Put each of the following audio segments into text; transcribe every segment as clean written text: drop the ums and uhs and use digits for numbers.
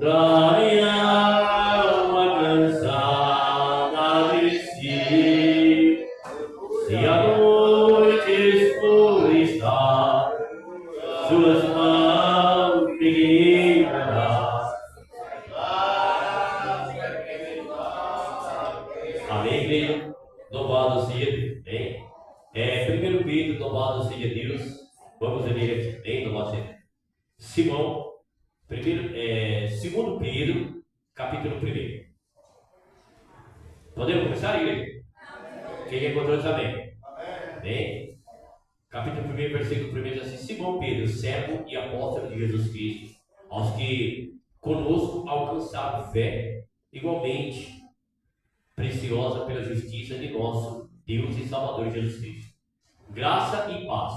pra minha alma cansada de si. Se a noite escura está, suas mãos me guiarão. Amém, igreja? Louvado seja Deus. Bem, primeiro Pedro, louvado seja Deus. Vamos ler aqui. Bem, louvado seja Deus. Simão, segundo Pedro, capítulo 1. Podemos começar, igreja? Quem encontrou diz amém. Bem, capítulo 1, versículo 1 diz assim: Simão Pedro, servo e apóstolo de Jesus Cristo, aos que conosco alcançaram fé, igualmente preciosa pela justiça de nosso Deus e Salvador Jesus Cristo. Graça e paz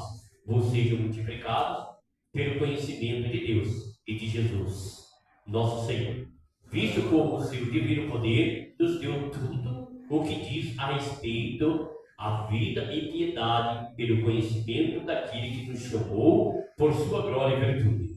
vos sejam multiplicados pelo conhecimento de Deus e de Jesus, nosso Senhor, visto como o seu divino poder nos deu tudo o que diz a respeito à vida e piedade pelo conhecimento daquele que nos chamou por sua glória e virtude,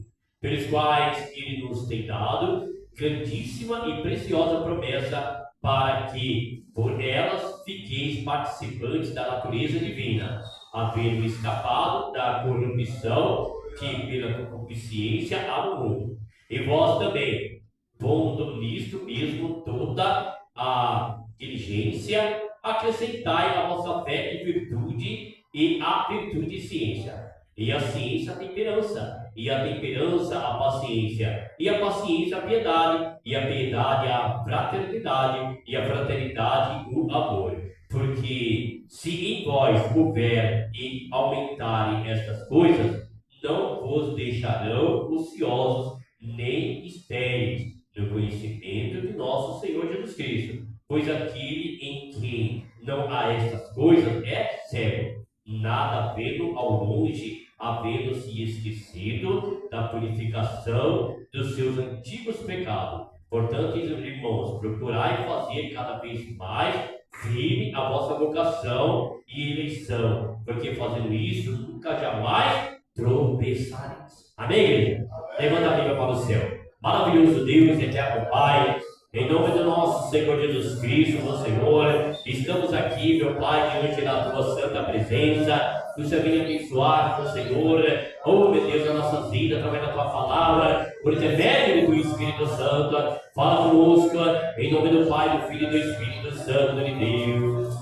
pelos quais ele nos tem dado grandíssima e preciosa promessa, para que por elas fiqueis participantes da natureza divina, havendo escapado da corrupção que pela concupiscência há no mundo. E vós também, pondo nisto mesmo toda a diligência, acrescentai a vossa fé e virtude, e a virtude ciência, e a ciência a temperança, e a temperança a paciência, e a paciência a piedade, e a piedade a fraternidade, e a fraternidade o amor. Porque se em vós houver e aumentarem estas coisas, não vos deixarão ociosos nem estéreis no conhecimento de nosso Senhor Jesus Cristo, pois aquele em quem não há estas coisas é cego, nada vendo ao longe, havendo se esquecido da purificação dos seus antigos pecados. Portanto, irmãos, procurai fazer cada vez mais firme a vossa vocação e eleição, porque fazendo isso nunca jamais tropeçareis. Amém, igreja? Levanta a Bíblia para o céu. Maravilhoso Deus, eterno Pai, em nome do nosso Senhor Jesus Cristo, meu Senhor, estamos aqui, meu Pai, diante da tua santa presença. Tu já vem abençoar, meu Senhor, oh meu Deus, a nossa vida através da tua palavra, por intermédio do Espírito Santo. Fala conosco, em nome do Pai, do Filho e do Espírito Santo de Deus.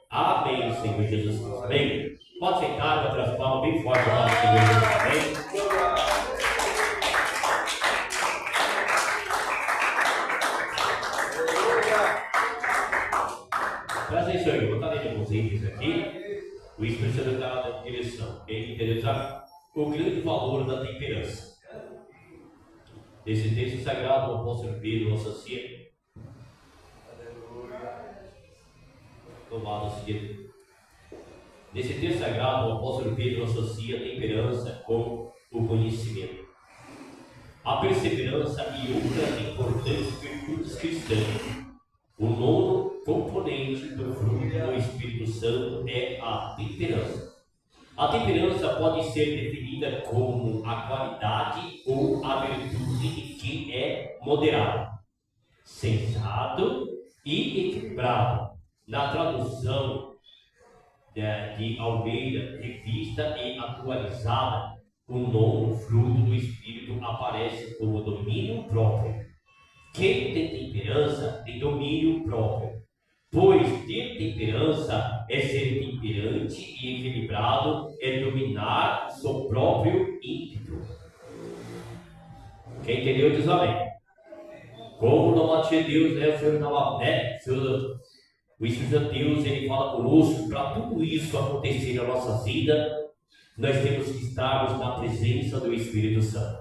Amém, Senhor Jesus Cristo. Amém. Pode sentar, para as palmas bem forte para o Senhor Jesus. Amém. Presta atenção, eu vou estar lendo alguns itens aqui. O Espírito Santo está na direção. Quem entendeu sabe o grande valor da temperança. Nesse texto sagrado, o apóstolo Pedro associa. Louvado seja Deus. Nesse texto sagrado, o apóstolo Pedro associa a temperança com o conhecimento. A perseverança e outras importantes virtudes cristãs. O nono componente do fruto do Espírito Santo é a temperança. A temperança pode ser definida como a qualidade ou a virtude de quem é moderado, sensato e equilibrado. Na tradução de Almeida, revista e atualizada, o nono fruto do Espírito aparece como domínio próprio. Quem tem temperança tem domínio próprio, pois ter temperança é ser temperante e equilibrado, é dominar o seu próprio ímpeto. Quem entendeu diz amém. Como não tinha Deus, né? O Senhor estava, né? O Espírito de Deus, ele fala conosco. Para tudo isso acontecer na nossa vida, nós temos que estarmos na presença do Espírito Santo.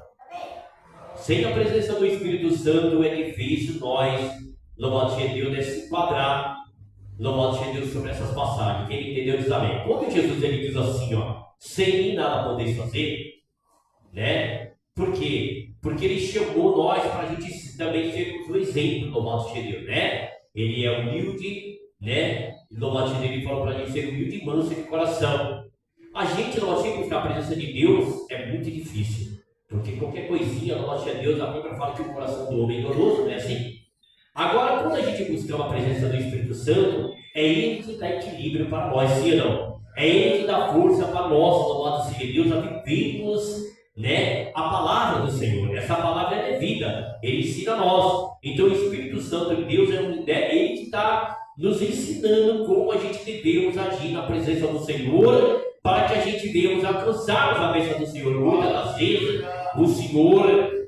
Sem a presença do Espírito Santo é difícil nós, louvado seja Deus, se enquadrar, louvado seja Deus, sobre essas passagens. Quem entendeu diz amém. Quando Jesus ele diz assim, ó, sem mim nada podeis fazer, né? Por quê? Porque ele chamou nós para a gente também sermos o exemplo, louvado seja Deus, né? Ele é humilde, né? Louvado seja Deus, ele falou para a gente ser humilde e manso de coração. A gente, louvado seja Deus, na presença de Deus é muito difícil. Porque qualquer coisinha, nós a Deus, a Bíblia fala que o coração do homem é enganoso, não é assim? Agora, quando a gente busca uma presença do Espírito Santo, é Ele que dá equilíbrio para nós, sim ou não? É Ele que dá força para nós, no modo de Deus, a vivermos, né, a palavra do Senhor. Essa palavra é vida, Ele ensina a nós. Então, o Espírito Santo de Deus é Ele que está nos ensinando como a gente devemos agir na presença do Senhor, para que a gente venhamos alcançarmos a bênção do Senhor. Muitas das vezes, o Senhor,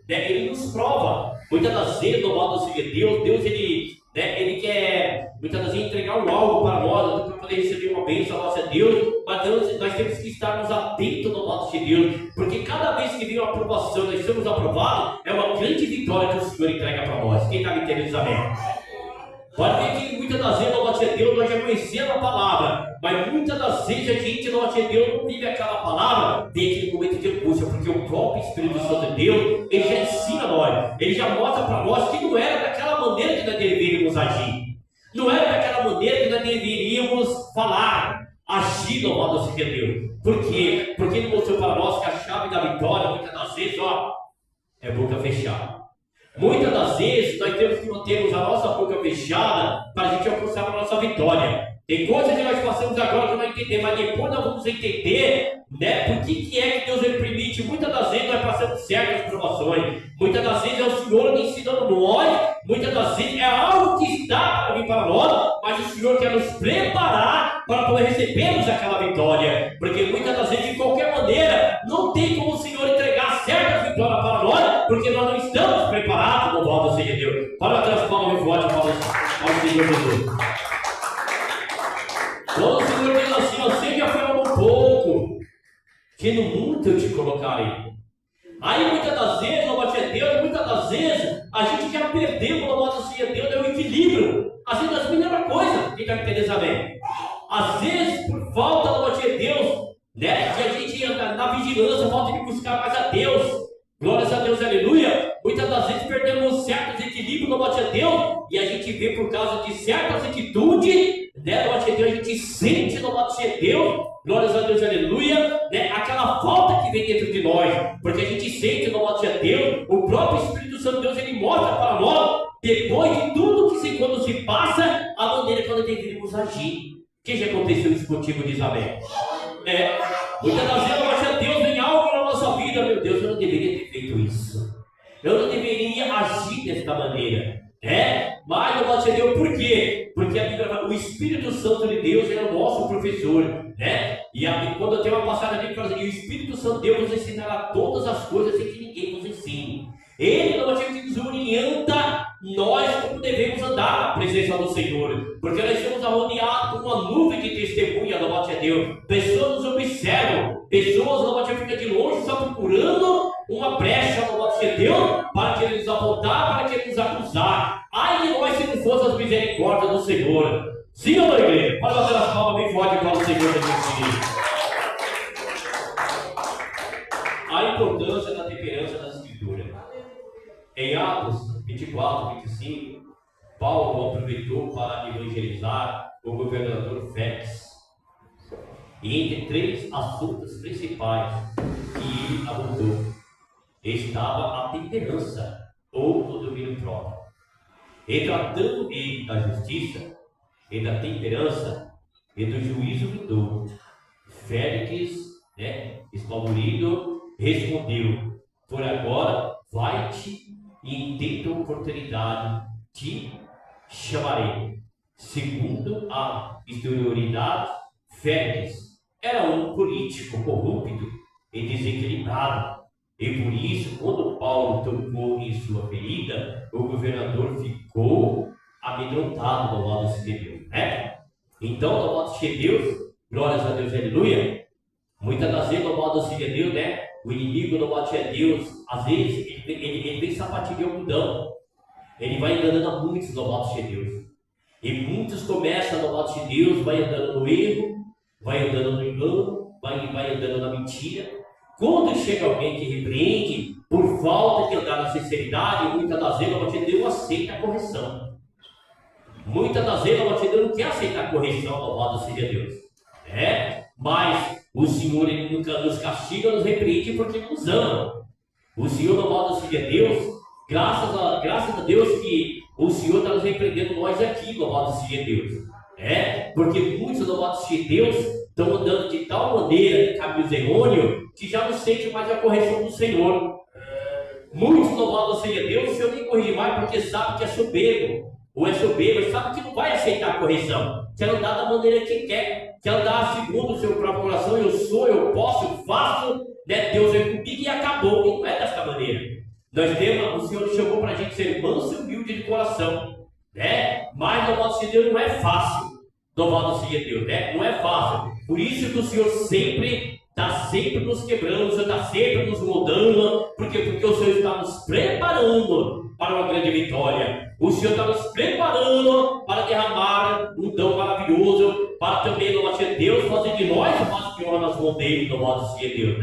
né, Ele nos prova. Muitas das vezes, no modo de Deus, Ele quer, muitas das vezes, entregar um algo para nós, para poder receber uma bênção a nossa Deus, mas nós temos que estarmos atentos no modo de Deus, porque cada vez que vem uma aprovação, nós somos aprovados, é uma grande vitória que o Senhor entrega para nós. Quem está me entendendo, amém? Pode ver que muitas das vezes, no de Deus, nós já conhecemos a palavra, mas muitas das vezes a gente, no de Deus, não vive aquela palavra, tem aquele momento de angústia, porque o próprio Espírito Santo de Deus, ele já ensina a nós, ele já mostra para nós que não era daquela maneira que nós deveríamos agir, não era daquela maneira que nós deveríamos falar, agir no modo de Deus. Por quê? Porque ele mostrou para nós que a chave da vitória, muitas das vezes, é boca fechada. Muitas das vezes nós temos que mantermos a nossa boca fechada para a gente alcançar a nossa vitória. Tem coisas que nós passamos agora que não entendemos, mas depois nós vamos entender, né, por que é que Deus ele permite. Muitas das vezes nós passamos certas provações, muitas das vezes é o Senhor ensinando nós, muitas das vezes é algo que está para vir para nós, mas o Senhor quer nos preparar para poder recebermos aquela vitória, porque muitas das vezes, de qualquer maneira, não tem como o Senhor entregar certas vitórias para nós, porque nós não estamos preparados, louvado seja Deus. Para bater as palmas bem forte para o Senhor Jesus. Quando o Senhor diz assim, você já foi um pouco, que no mundo eu te colocarei. Aí muitas das vezes, louvado seja Deus, muitas das vezes, a gente já perdeu, louvado seja Deus, é o equilíbrio. Às vezes nós fazemos a mesma coisa, quem está me entendendo, amém? Às vezes, por falta, louvado seja Deus, né, que a gente anda na vigilância, falta de buscar mais a Deus. Glórias a Deus, aleluia. Muitas das vezes perdemos certos equilíbrios no bate a Deus, e a gente vê por causa de certas atitudes, né, no bate a Deus, a gente sente no bate a Deus, glórias a Deus, aleluia, né, aquela falta que vem dentro de nós, porque a gente sente no bate a Deus, o próprio Espírito Santo de Deus, ele mostra para nós, depois de tudo que quando se passa, a maneira que nós deveríamos agir. Que já aconteceu isso contigo, diz amém? Muitas das vezes, no bate a Deus, vem algo na nossa vida, meu Deus, eu não deveria ter feito isso. Eu não deveria agir desta maneira, mas eu vou te dizer por quê? Porque a Bíblia, o Espírito Santo de Deus é o nosso professor, E quando eu tenho uma passagem aqui para dizer, o Espírito Santo de Deus nos ensinará todas as coisas sem que ninguém nos ensine. Ele não é que nos orienta nós como devemos andar na presença do Senhor, porque nós estamos rodeados por uma nuvem de testemunha, louvado seja Deus. Pessoas nos observam, pessoas, louvado seja, ficam de longe só procurando uma brecha, louvado seja Deus, para que ele nos apontar, para que ele nos acusar. Ai de nós se não fosse as misericórdias do Senhor. Sim ou não, igreja? Pode bater as palmas bem forte para o Senhor Jesus. A importância da temperança da Escritura. Em Atos 24, 25, Paulo aproveitou para evangelizar o governador Félix. E entre três assuntos principais que ele abordou, estava a temperança ou o domínio próprio. E tratando ele da justiça e da temperança e do juízo vindouro, Félix, espavorido, respondeu: por agora, vai-te e em tenta oportunidade te chamarei. Segundo a exterioridade, Félix era um político corrupto e desequilibrado, e por isso, quando Paulo tocou em sua ferida, o governador ficou amedrontado, louvado seja Deus, Então, louvado seja Deus, glórias a Deus, aleluia. Muitas das vezes, louvado seja Deus, o inimigo, louvado seja Deus, às vezes ele vem sapatinho de algodão, ele vai enganando a muitos, louvado seja Deus. E muitos começam, louvado seja Deus, vai andando no erro, vai andando no engano, vai andando na mentira. Quando chega alguém que repreende, por falta de andar na sinceridade, muitas das vezes, louvado seja Deus, aceita a correção. Muitas das vezes, louvado seja Deus, não quer aceitar a correção, louvado seja Deus. Mas o Senhor, ele nunca nos castiga, nos repreende porque nos ama. O Senhor, louvado seja Deus, graças a Deus que o Senhor está nos repreendendo nós aqui, louvado seja Deus. Porque muitos, louvado seja Deus, estão andando de tal maneira de caminhos errôneos que já não sente mais a correção do Senhor. Muitos, louvado seja Deus, o Senhor nem corrige mais porque sabe que é soberbo, ou é soberbo, sabe que não vai aceitar a correção, quer andar da maneira que quer andar segundo o seu próprio coração. Eu sou, eu posso, eu faço, Deus é comigo e acabou. E não é dessa maneira. Nós temos, o Senhor chamou para a gente ser manso e humilde de coração, mas louvado seja Deus, não é fácil, louvado seja Deus, não é fácil. Por isso que o Senhor está sempre nos quebrando, o Senhor está sempre nos moldando, porque o Senhor está nos preparando para uma grande vitória. O Senhor está nos preparando para derramar um dom maravilhoso, para também, louvado seja Deus, fazer de nós o vaso de honra nas mãos dele, louvado seja Deus,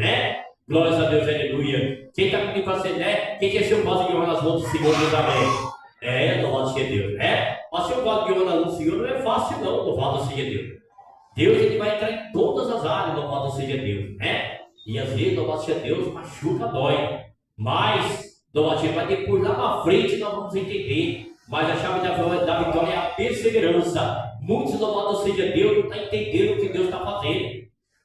Glórias a Deus, aleluia. Quem está pedindo para ser, quem quer ser o vaso de honra nas mãos do Senhor, Deus, amém. Louvado seja Deus, Mas ser o vaso de honra nas mãos do Senhor não é fácil, não, louvado seja Deus. Deus, ele vai entrar em todas as áreas, louvado seja Deus, E às vezes, louvado seja Deus, machuca, dói. Mas, louvado seja, vai depois lá na frente nós vamos entender. Mas a chave da vitória é a perseverança. Muitos, louvado seja Deus, não estão entendendo o que Deus está fazendo.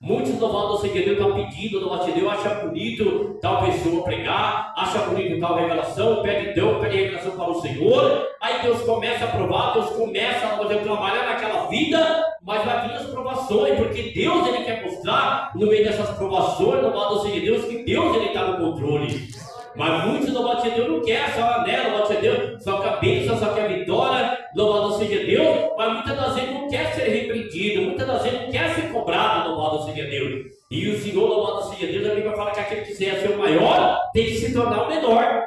Muitos, louvado seja Deus, estão pedindo, louvado seja Deus, acha bonito tal pessoa pregar, acha bonito tal revelação, pede revelação para o Senhor. Aí Deus começa a provar, Deus começa a trabalhar naquela vida, mas vai vir as provações, porque Deus, ele quer mostrar no meio dessas provações, louvado seja Deus, que Deus, ele está no controle. Mas muitos, louvado seja Deus, não quer só louvado seja Deus, só quer a bênção, só quer a vitória, louvado seja Deus, mas muitas das vezes não quer ser repreendido, muitas das vezes não quer ser cobrado, louvado seja Deus. E o Senhor, louvado seja Deus, a Bíblia fala que aquele que quiser ser o maior, tem que se tornar o menor.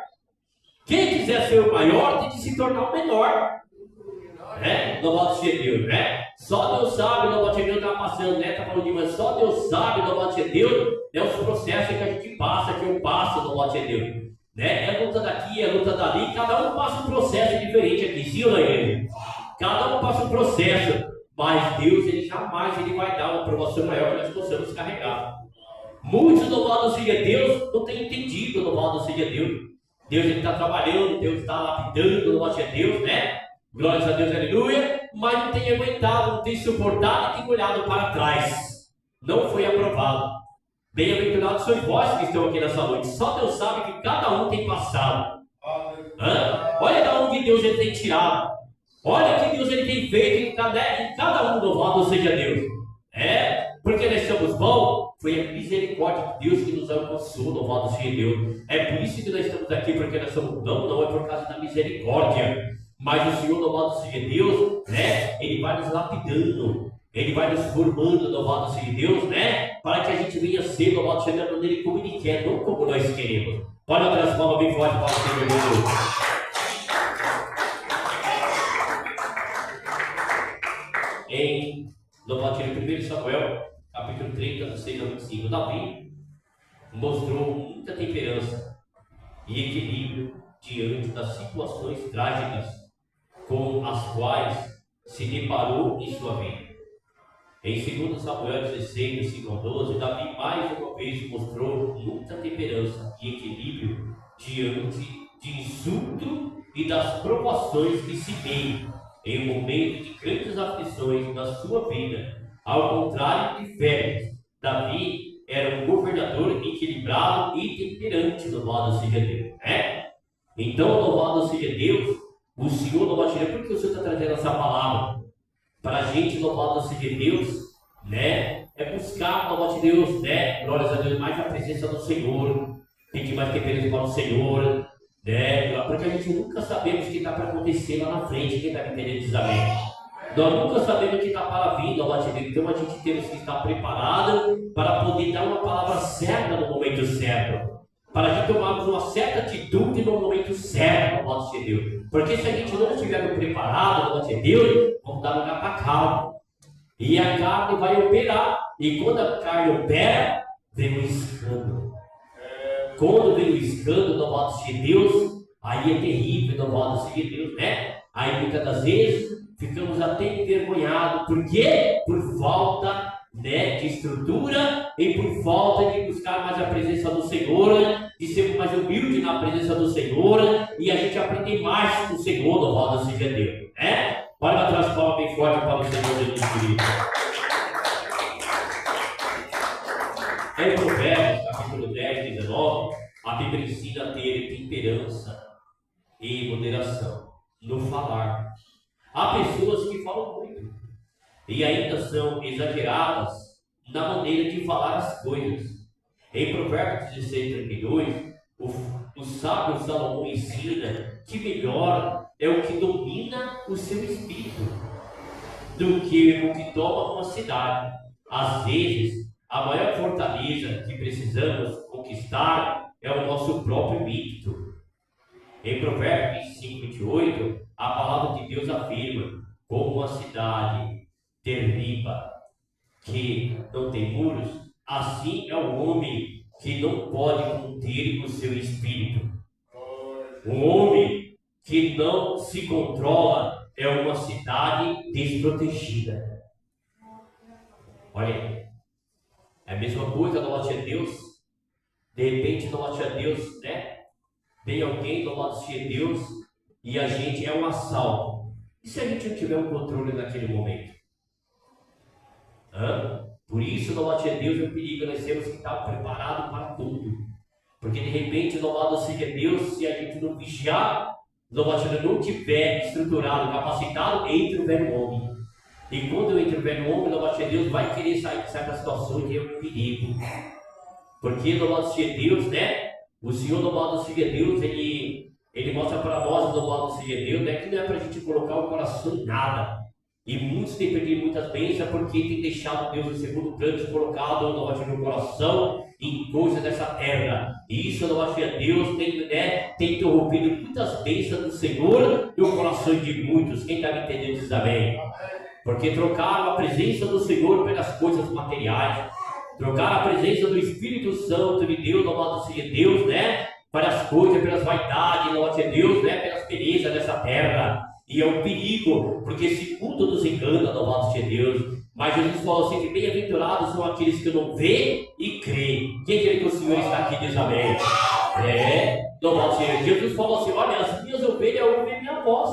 Quem quiser ser o maior, tem que se tornar o menor. Louvado seja Deus, Só Deus sabe, louvado seja Deus, está passando, está falando de mas só Deus sabe, louvado seja Deus, os processos que a gente passa, que eu passo, louvado seja Deus. É luta daqui, é luta dali, cada um passa um processo diferente aqui, sim ou não é? Cada um passa um processo, mas Deus, ele jamais vai dar uma aprovação maior que nós possamos carregar. Muitos, louvado seja Deus, não têm entendido, louvado seja Deus. Deus, ele está trabalhando, Deus está lapidando, louvado seja Deus, Glórias a Deus, aleluia, mas não tem aguentado, não tem suportado e tem olhado para trás. Não foi aprovado. Bem-aventurados sois vós que estão aqui nessa noite. Só Deus sabe que cada um tem passado. Olha de onde Deus ele tem tirado. Olha o que Deus ele tem feito em cada um, louvado seja Deus. Porque nós somos bons, foi a misericórdia de Deus que nos alcançou, louvado seja Deus. É por isso que nós estamos aqui, porque nós somos bons, não é por causa da misericórdia. Mas o Senhor, louvado seja Deus, ele vai nos lapidando, ele vai nos formando, louvado seja Deus, para que a gente venha ser, louvado seja Deus, da maneira como ele quer, não como nós queremos. Pode dar as palmas bem forte para o Senhor Deus. Em louvado seja 1 Samuel, capítulo 30, do 6 ao 25, Davi mostrou muita temperança e equilíbrio diante das situações trágicas com as quais se deparou em sua vida. Em 2 Samuel 16, versículo 12, Davi mais uma vez mostrou muita temperança e equilíbrio diante de insulto e das provações que se veem em um momento de grandes aflições na sua vida. Ao contrário de Félix, Davi era um governador equilibrado e temperante, louvado seja Deus. Então, louvado seja Deus, o Senhor, louvado seja Deus, porque o Senhor está trazendo essa palavra para a gente, louvado seja Deus, é buscar, louvado seja Deus, glórias a Deus, mais a presença do Senhor, pedir mais temperança para o Senhor, porque a gente nunca sabemos o que está para acontecer lá na frente, quem está me entendendo diz amém. Nós nunca sabemos o que está para vir, louvado seja Deus, então a gente temos que estar preparado para poder dar uma palavra certa no momento certo. Para a gente tomarmos uma certa atitude no momento certo, louvado seja Deus. Porque se a gente não estiver preparado, louvado seja Deus, vamos dar lugar para a carne. E a carne vai operar. E quando a carne opera, vem o escândalo. Quando vem o escândalo, louvado seja Deus, aí é terrível, louvado seja Deus, Aí muitas das vezes ficamos até envergonhados. Por quê? Por falta de estrutura e por falta de buscar mais a presença do Senhor, de de sermos mais humildes na presença do Senhor e a gente aprender mais com o Senhor, louvado seja Deus, né? Pode bater as palmas bem forte para o Senhor Jesus Cristo. Em Provérbios, capítulo 10, 19, a Bíblia ensina a ter temperança e moderação no falar. Há pessoas que falam muito e ainda são exageradas na maneira de falar as coisas. Em Provérbios 16, 32, o sábio Salomão ensina que melhor é o que domina o seu espírito do que o que toma uma cidade. Às vezes, a maior fortaleza que precisamos conquistar é o nosso próprio ímpeto. Em Provérbios 25, 28, a palavra de Deus afirma: como uma cidade derriba que não tem muros, assim é o homem que não pode conter o seu espírito. Um homem que não se controla é uma cidade desprotegida. Olha aí, é a mesma coisa, louvado seja Deus. De repente, louvado seja Deus, né? Vem alguém, louvado seja Deus, e a gente é um assalto. E se a gente não tiver um controle naquele momento? Por isso, louvado seja Deus, é um perigo. Nós temos que estar preparados para tudo. Porque de repente, louvado seja Deus, se a gente não vigiar, louvado seja Deus, não tiver estruturado, capacitado, entra o velho homem. E quando entra o velho homem, louvado seja Deus, vai querer sair de certas situações e é um perigo. Porque, louvado seja Deus, né? O Senhor, louvado seja Deus, Ele mostra para nós, louvado seja Deus, né? Que não é para a gente colocar o coração em nada. E muitos têm perdido muitas bênçãos porque têm deixado Deus em segundo plano, colocado no coração em coisas dessa terra. E isso, louvado seja Deus, tem interrompido muitas bênçãos do Senhor no coração de muitos. Quem está me entendendo diz amém. Porque trocaram a presença do Senhor pelas coisas materiais, trocaram a presença do Espírito Santo de Deus, louvado seja Deus, né? Para as coisas, pelas vaidades, louvado seja Deus, né? Pelas belezas dessa terra. E é um perigo, porque esse mundo nos engana, louvado seja Deus. Mas Jesus falou assim: que bem-aventurados são aqueles que não vê e crê. Quem crê que o Senhor está aqui diz amém? Louvado seja Deus. Jesus falou assim: olha, as minhas ovelhas ouvem minha voz,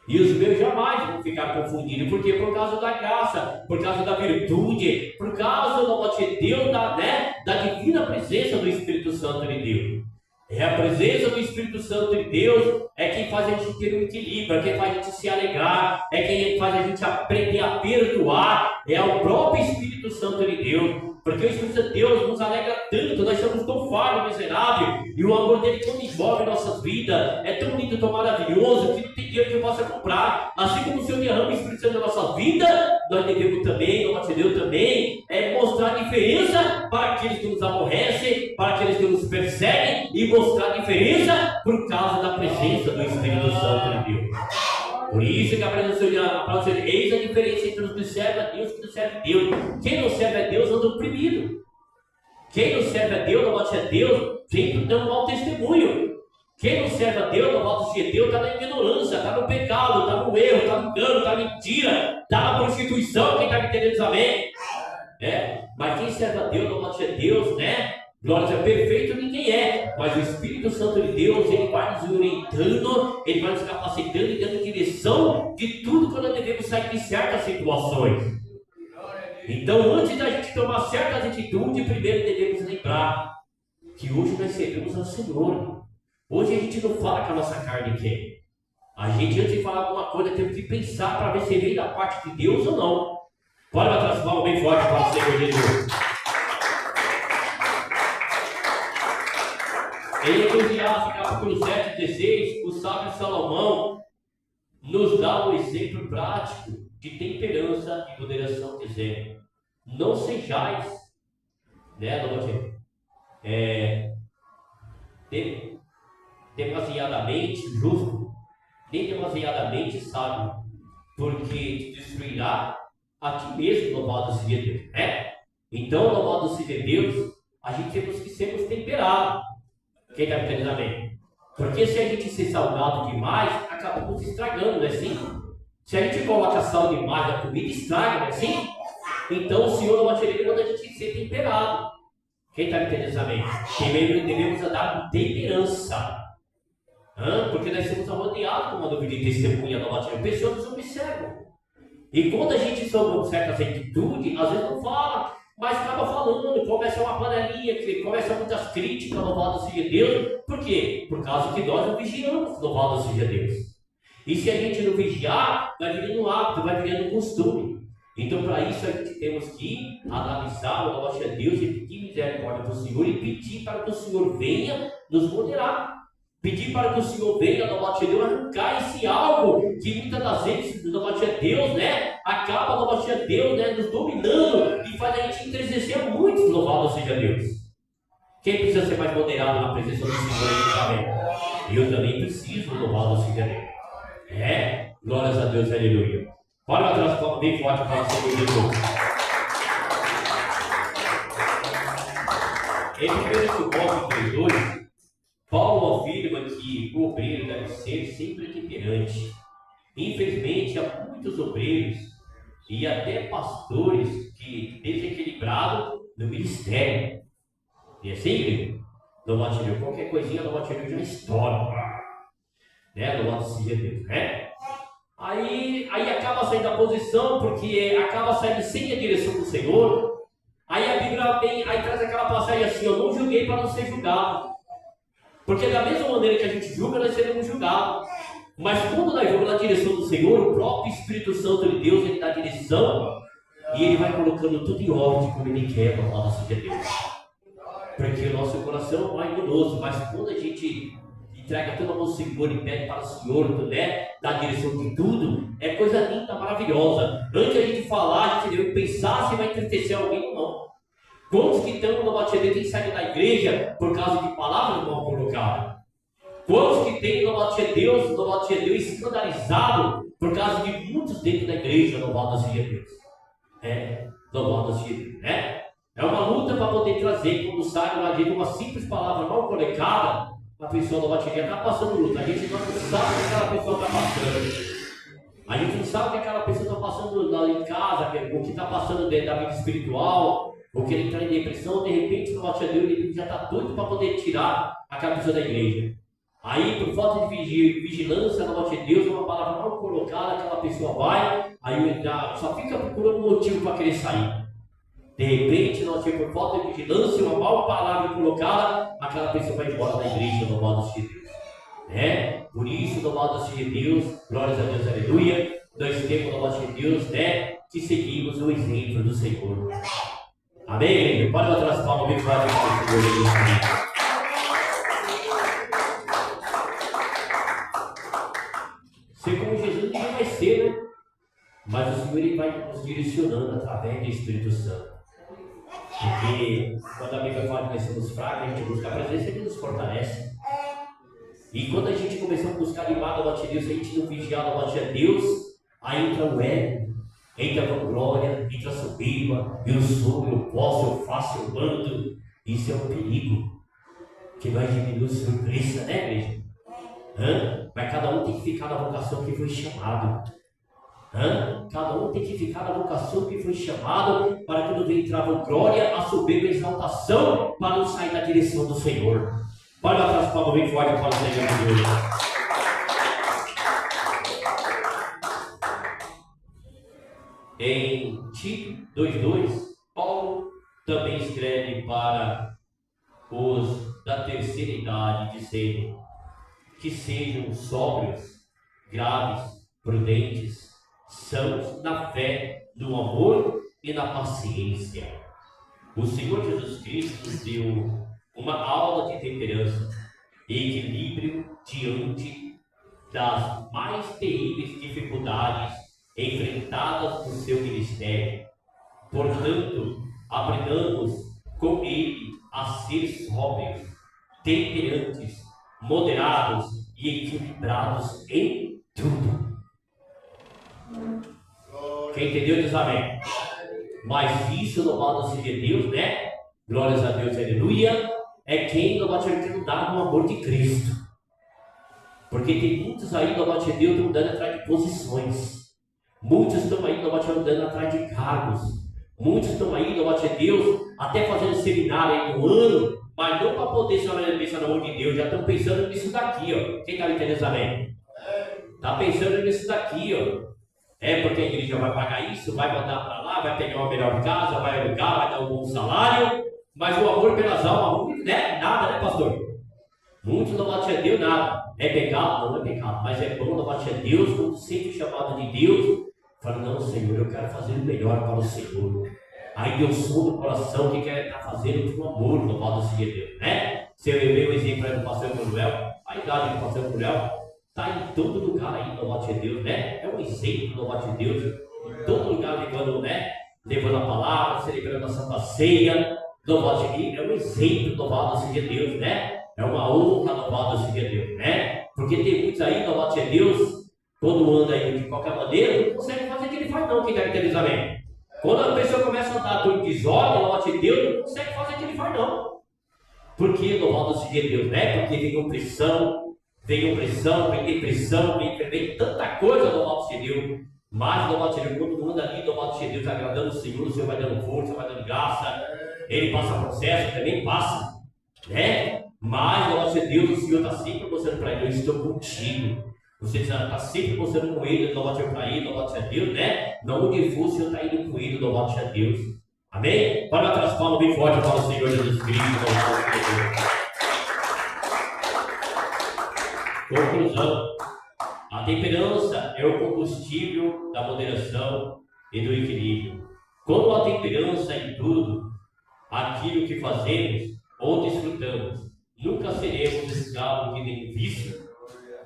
e os meus jamais vão ficar confundidos. Porque por causa da graça, por causa da virtude, por causa, louvado seja Deus, da divina presença do Espírito Santo de Deus. É a presença do Espírito Santo de Deus é quem faz a gente ter um equilíbrio, é quem faz a gente se alegrar, é quem faz a gente aprender a perdoar. É o próprio Espírito Santo de Deus. Porque o Espírito de Deus nos alegra tanto, nós somos tão falhos, miseráveis, e o amor dele quando envolve nossas vidas é tão lindo, tão maravilhoso, que não tem dinheiro que possa comprar. Assim como o Senhor derrama o Espírito Santo na nossa vida, nós devemos também, louvado seja Deus também, mostrar a diferença para aqueles que nos aborrecem, para aqueles que nos perseguem, e mostrar a diferença por causa da presença do Espírito Santo de Deus. Por isso que a palavra diz: eis a diferença entre os que servem a Deus e os que não servem a Deus. Quem não serve a Deus anda oprimido. Quem não serve a Deus, louvado seja Deus, sempre dando mau testemunho. Quem não serve a Deus, louvado seja Deus, está na ignorância, está no pecado, está no erro, está no engano, está na mentira, está na prostituição. Quem está me entendendo, amém? Mas quem serve a Deus, louvado seja Deus, né? Glória a perfeito ninguém é, mas o Espírito Santo de Deus, ele vai nos orientando, ele vai nos capacitando e dando direção de tudo quando nós devemos sair de certas situações. Então, antes da gente tomar certas atitudes, primeiro devemos lembrar que hoje nós servimos ao Senhor. Hoje a gente não fala que a nossa carne quer. A gente, antes de falar alguma coisa, temos que pensar para ver se vem da parte de Deus ou não. Pode bater as palmas bem forte para o Senhor Jesus. Em Eclesiastes capítulo 7, 16, o sábio Salomão nos dá um exemplo prático de temperança e moderação, dizendo: não sejais, demasiadamente justo, nem demasiadamente sábio, porque te destruirá a ti mesmo, louvado seja Deus. Então, louvado seja Deus, a gente temos que sermos temperados. Quem está me entendendo, amém? Porque se a gente ser salgado demais, acabamos estragando, não é assim? Se a gente coloca sal demais na comida, estraga, não é assim? Então o Senhor não vai querer quando a gente ser temperado. Quem está entendendo isso, amém? Devemos andar com temperança. Porque nós somos rodeados com uma nuvem de testemunha da batalha. Pessoas nos observam. E quando a gente sob certas atitudes, às vezes não fala, mas acaba falando, começa uma panelinha, começa muitas críticas, louvado seja Deus. Por quê? Por causa que nós não vigiamos, louvado seja Deus. E se a gente não vigiar, vai virando um hábito, vai virando um costume. Então, para isso, a gente temos que analisar, louvado seja Deus, e pedir misericórdia para o Senhor e pedir para que o Senhor venha nos moderar. Pedir para que o Senhor venha, louvado seja Deus, arrancar esse algo que muitas das vezes, louvado seja Deus, acaba, louvado seja Deus, nos dominando e faz a gente entristecer muito, louvado seja Deus. Quem precisa ser mais moderado na presença do Senhor? Eu também preciso, louvado seja Deus. Glórias a Deus, aleluia. Olha atrás, palma bem forte para o Senhor Jesus. Em 1 Timóteo 3:2, Paulo afirma que o obreiro deve ser sempre temperante. Infelizmente, há muitos obreiros e até pastores que desequilibrados no ministério. E assim, igreja, no material, qualquer coisinha no material já estoura. Louvado seja Deus, Aí acaba saindo da posição, porque acaba saindo sem a direção do Senhor. Aí a Bíblia aí traz aquela passagem assim: eu não julguei para não ser julgado. Porque da mesma maneira que a gente julga, nós seremos julgados. Mas quando nós vamos na direção do Senhor, o próprio Espírito Santo de Deus, ele dá direção e ele vai colocando tudo em ordem como ele quer, louvado seja Deus. Porque o nosso coração é mais enganoso, mas quando a gente entrega tudo ao Senhor e pede para o Senhor, dar a direção de tudo, é coisa linda, maravilhosa. Antes de a gente falar, a gente deve pensar se vai entristecer alguém ou não. Quantos que estão no batismo tem saído da igreja por causa de palavras mal colocadas? Quantos que tem louvado seja Deus, escandalizado por causa de muitos dentro da igreja, louvado seja Deus. Louvado seja Deus, É uma luta para poder trazer, quando sai uma simples palavra mal colocada, a pessoa louvado seja Deus está passando luta. A gente não sabe o que aquela pessoa está passando. A gente não sabe o que aquela pessoa está passando em casa, o que está passando dentro da vida espiritual. Porque ele está em depressão, de repente, no Deus, ele já está doido para poder tirar aquela pessoa da igreja. Aí, por falta de vigilância, no Deus, uma palavra mal colocada, aquela pessoa vai, aí ele só fica procurando um motivo para querer sair. De repente, por falta de vigilância, uma mal palavra colocada, aquela pessoa vai embora da igreja, no modo de Deus. Por isso, no modo de Deus, glórias a Deus, aleluia, nós temos no modo de Deus, que seguimos o exemplo do Senhor. Amém, igreja? Pode bater as palmas bem forte para o Senhor. Ser como Jesus ninguém vai ser, Mas o Senhor ele vai nos direcionando através do Espírito Santo. Porque quando a Bíblia fala que nós somos fracos, a gente busca a presença, ele nos fortalece. E quando a gente começou a buscar animar a voz de Deus, a gente não vigiar a voz de Deus, aí entra o ego, entra a vanglória, entra a soberba, eu sou, eu posso, eu faço, eu mando. Isso é um perigo, que vai diminuir o Senhor cresça, né, igreja? Mas cada um tem que ficar na vocação que foi chamado. Cada um tem que ficar na vocação que foi chamado, para que não venha entrar a vanglória, a soberba e a exaltação, para não sair da direção do Senhor. Pode bater as palmas bem forte para o Senhor de Deus. Em Tito 2:2, Paulo também escreve para os da terceira idade, dizendo que sejam sóbrios, graves, prudentes, sãos na fé, no amor e na paciência. O Senhor Jesus Cristo nos deu uma aula de temperança e equilíbrio diante das mais terríveis dificuldades enfrentadas no seu ministério. Portanto, aprendamos com ele a ser sóbrios, temperantes, moderados e equilibrados em tudo. Quem entendeu diz amém. Mas isso, louvado seja Deus, né? Glórias a Deus, aleluia. É quem não vai te andar no amor de Cristo. Porque tem muitos aí, louvado seja Deus, estão andando atrás de posições. Muitos estão aí, louvado seja Deus, andando atrás de cargos. Muitos estão aí, louvado seja Deus, até fazendo seminário aí no ano, mas não para poder pensar no amor de Deus, já estão pensando nisso daqui, ó. Quem está me entendendo, amém? Está pensando nisso daqui, ó. É porque a igreja vai pagar isso, vai mandar para lá, vai pegar uma melhor casa, vai alugar, vai dar um bom salário, mas o amor pelas almas, né? Nada, né, pastor? Muitos louvado seja Deus, nada. É pecado? Não é pecado, mas é bom louvado seja Deus, quando sente o chamado de Deus, fala, não, Senhor, eu quero fazer o melhor para o Senhor. Aí Deus som do coração que quer estar fazendo com amor, louvado seja Deus, né? Se eu ver o exemplo aí do pastor Manuel, a idade do pastor Manuel está em todo lugar aí, louvado seja Deus, né? É um exemplo, louvado seja Deus, em todo lugar levando, né? Levando a palavra, celebrando a Santa Ceia, louvado seja Deus, é um exemplo, louvado seja Deus, né? É uma honra, louvado seja Deus, né? Porque tem muitos aí, louvado seja Deus, todo anda aí de qualquer maneira, não consegue fazer o que ele faz, não, quem deve ter amém. Quando a pessoa começa a andar tudo desordem, louvado seja Deus, não consegue fazer o que ele faz, não. Por que, louvado seja Deus, né? Porque vem opressão, vem depressão, vem tanta coisa, louvado seja Deus. Mas, louvado seja Deus, quando anda ali, louvado seja Deus, agradando o Senhor vai dando força, vai dando graça, ele passa processo, também passa, né? Mas, louvado seja Deus, o Senhor está sempre mostrando para ele, eu estou contigo. Você está sempre mostrando com ele, louvado seja para ele, louvado seja Deus, né? Não onde for, o Senhor está indo com ele, louvado seja Deus. Amém? Para outras palmas bem forte para o Senhor Jesus Cristo, louvado seja Deus. Conclusão. A temperança é o combustível da moderação e do equilíbrio. Quando há temperança em tudo, aquilo que fazemos ou desfrutamos, nunca seremos escravos de nenhum vício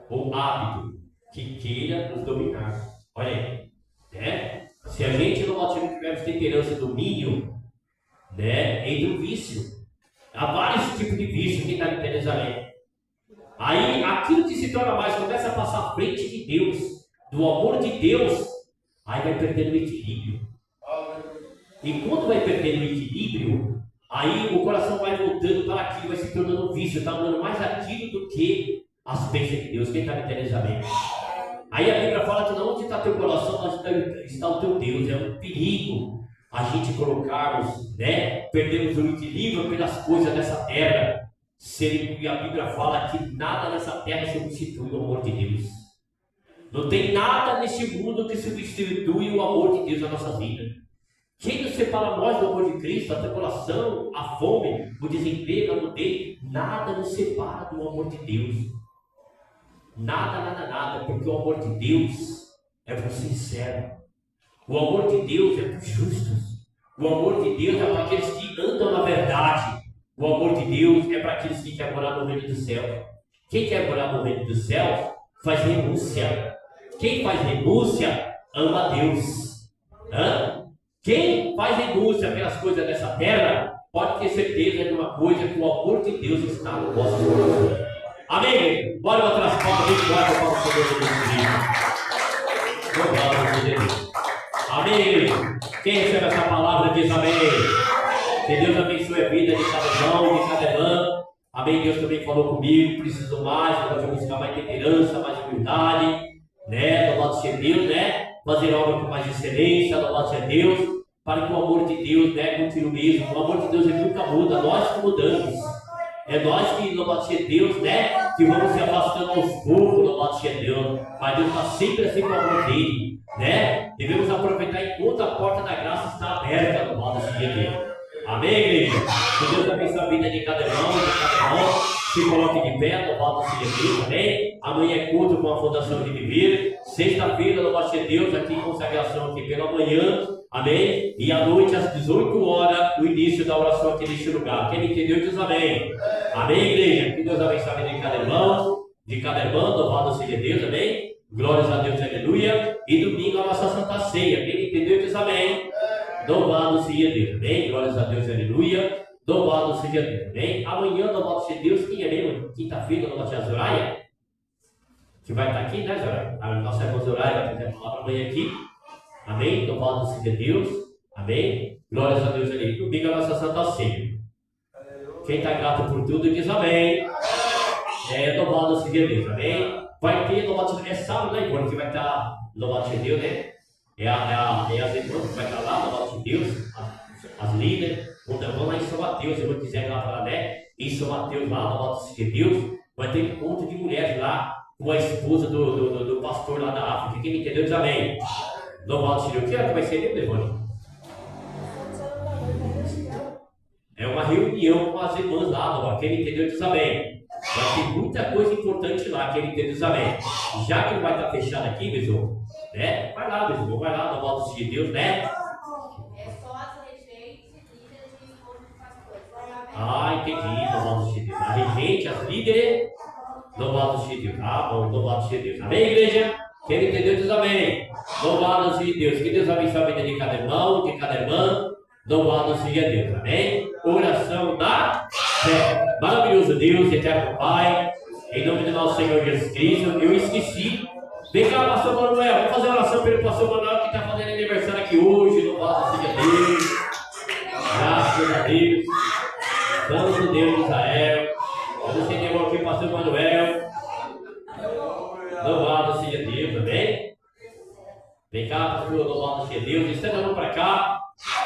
ou hábito que queira nos dominar. Olha aí, né? Se a gente não tivermos temperança e domínio, né, entre o vício, há vários tipos de vício que está me entendendo. Aí aquilo que se torna mais, começa a passar à frente de Deus, do amor de Deus, aí vai perdendo o equilíbrio. E quando vai perdendo o equilíbrio, aí o coração vai voltando para aquilo, vai se tornando um vício, está dando mais aquilo do que as bênçãos de Deus. Quem está me entendendo, amém? Aí a Bíblia fala que onde está teu coração, onde está o teu Deus. É um perigo a gente colocarmos, né? Perdermos o equilíbrio pelas coisas dessa terra. E a Bíblia fala que nada nessa terra substitui o amor de Deus. Não tem nada nesse mundo que substitui o amor de Deus na nossa vida. Quem nos separa nós do amor de Cristo? A tribulação, a fome, o desemprego, a nudez, nada nos separa do amor de Deus. Nada, porque o amor de Deus é para os sinceros. O amor de Deus é para os justos. O amor de Deus é para aqueles que andam na verdade. O amor de Deus é para aqueles que querem morar no reino do céu. Quem quer morar no reino do céu faz renúncia. Quem faz renúncia ama a Deus. Quem faz renúncia pelas coisas dessa terra pode ter certeza de uma coisa, que o amor de Deus está no vosso coração. Amém? Bora outras palmas bem fortes para o Senhor Jesus Cristo. Amém? Quem recebe essa palavra diz amém. Que Deus abençoe a vida de cada irmão, de cada irmã. Amém? Deus também falou comigo, preciso mais, eu vou buscar mais temperança, mais humildade, né? Louvado seja Deus, né? Fazer obra com mais excelência, louvado seja Deus, para que o amor de Deus, né, continue mesmo. O amor de Deus ele nunca muda, nós que mudamos. É nós que, louvado seja Deus, né? Que vamos se afastando aos poucos, louvado seja Deus. Mas Deus está sempre assim com o amor dele, né? Devemos aproveitar enquanto a porta da graça está aberta, louvado seja Deus. Amém, igreja? Que Deus abençoe a vida de cada irmão, se coloque de pé, louvado seja Deus, amém? Amanhã é culto com a Fundação de Viver. Sexta-feira, louvado seja Deus, aqui em consagração aqui pela manhã, amém? E à noite, às 18 horas, o início da oração aqui neste lugar. Quem entendeu diz amém. Amém, igreja? Que Deus abençoe a vida de cada irmão, louvado seja Deus, amém? Glórias a Deus, aleluia. E domingo a nossa Santa Ceia. Quem entendeu diz amém. Louvado seja Deus, amém? Glórias a Deus, aleluia. Louvado seja Deus, amém? Amanhã, louvado seja Deus, quem é mesmo? Quinta-feira, louvado seja Zoraia, que vai estar aqui, né, Zoraia? A nossa irmã Zoraia vai fazer a palavra amanhã aqui, amém? Louvado seja Deus, amém? Glórias a Deus, aleluia. Domingo a nossa Santa Ceia. Quem está grato por tudo diz amém. Louvado seja Deus, amém? Vai ter, louvado seja Deus, é sábado, né, Ivone, que vai estar, louvado seja Deus, né? as irmãs que vai estar lá, no nosso Deus, as líderes, vão lá em São Mateus, eu vou dizer lá para né, em São Mateus, lá no nosso Deus, vai ter encontro de mulheres lá, com a esposa do pastor lá da África. Quem entendeu diz amém. Louvado seja o que? Que vai ser mesmo, Devone? É uma reunião com as irmãs lá, louvado. Quem entendeu diz amém. Vai ter muita coisa importante lá, quem entendeu diz amém. Já que não vai estar fechado aqui, Besouro, né? Vai lá, Besouro, vai lá, louvado seja Deus, né? É só as regentes, líderes e encontro de pastores. Ah, entendi, louvado seja Deus. A regente, as líderes, louvado seja Deus. Ah, bom, louvado seja Deus. Amém, igreja? Quem entendeu diz amém. Louvado seja Deus. Que Deus abençoe a vida de cada irmão, de cada irmã. Louvado seja Deus. Amém? Oração da fé. Maravilhoso Deus, eterno Pai, em nome do nosso Senhor Jesus Cristo, eu esqueci. Vem cá, pastor Manuel, vamos fazer oração pelo pastor Manuel que está fazendo aniversário aqui hoje. Louvado seja Deus. Graças a Deus. Santo Deus de Israel. Vamos estender aqui o pastor Manuel. Louvado seja Deus, amém? Vem cá, pastor, louvado seja Deus. Estenda a mão para cá.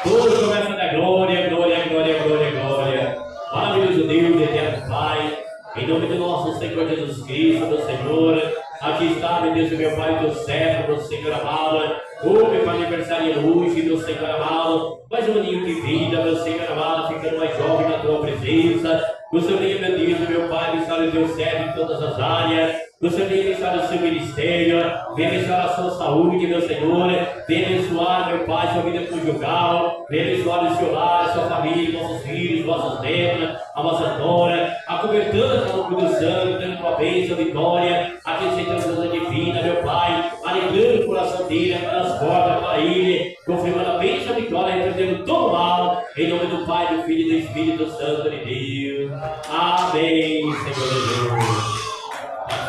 Todos começam a dar glória, glória, glória, glória, glória. Maravilhoso Deus, eterno Pai. Em nome do nosso Senhor Jesus Cristo, meu Senhor. Aqui está, meu Deus, meu Pai, teu servo, meu Senhor amado. Meu Pai aniversário hoje, meu Senhor amado. Mais um aninho de vida, meu Senhor amado, ficando mais jovem na tua presença. Gostaria, meu Deus, meu Pai, abençoar o teu servo em todas as áreas. Gostaria de abençoar o seu ministério, venha abençoar a sua saúde, meu Senhor, venha abençoar, meu Pai, sua vida conjugal, venha abençoar o seu lar, a sua família, vossos filhos, vossas netas, a vossa nora, acobertando o nome do sangue, dando tua bênção, vitória, acrescentando a divina, meu Pai, alegrando o coração dele, abrindo as portas para ele, confirmando a bênção, a vitória, repreendendo todo o mal, em nome do Pai, do Filho e do Espírito Santo de Deus. Amém, Senhor Jesus.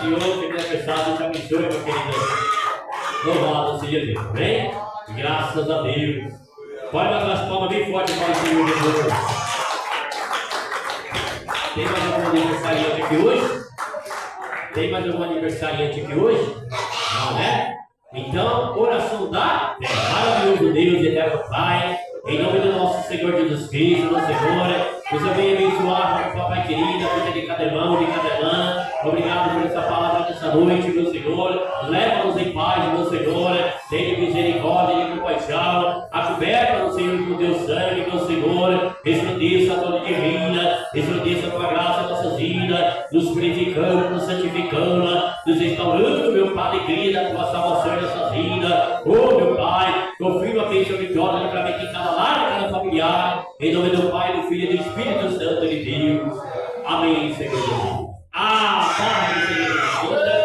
Senhor, que aniversário te abençoe, meu querido. Louvado seja Deus, amém? Graças a Deus. Pode bater as palmas bem forte para o Senhor Jesus. Tem mais algum aniversariante aqui hoje? Tem mais algum aniversariante aqui hoje? Não, né? Então, oração da fé. Maravilhoso Deus, eterno Pai. Em nome do nosso Senhor Jesus Cristo, nosso Senhor, Deus venha abençoar, papai querido, a vida de cada irmão, de cada irmã. Obrigado por essa palavra dessa noite, meu Senhor. Leva-nos em paz, meu Senhor. Tenha misericórdia e compaixão. Acoberta-nos, Senhor, com teu sangue, meu Senhor. Resplandeça a tua divina. Resplandeça a tua graça em nossas vidas. Nos purificando, nos santificando, nos restaurando, meu Pai, alegria da tua salvação em nossas vidas. Oh, meu Pai, confirma a bênção vitória livramento em cada lar, em cada familiar. Em nome do Pai, do Filho e do Espírito Santo de Deus. Amém, Senhor. Ah, Pai, Senhor.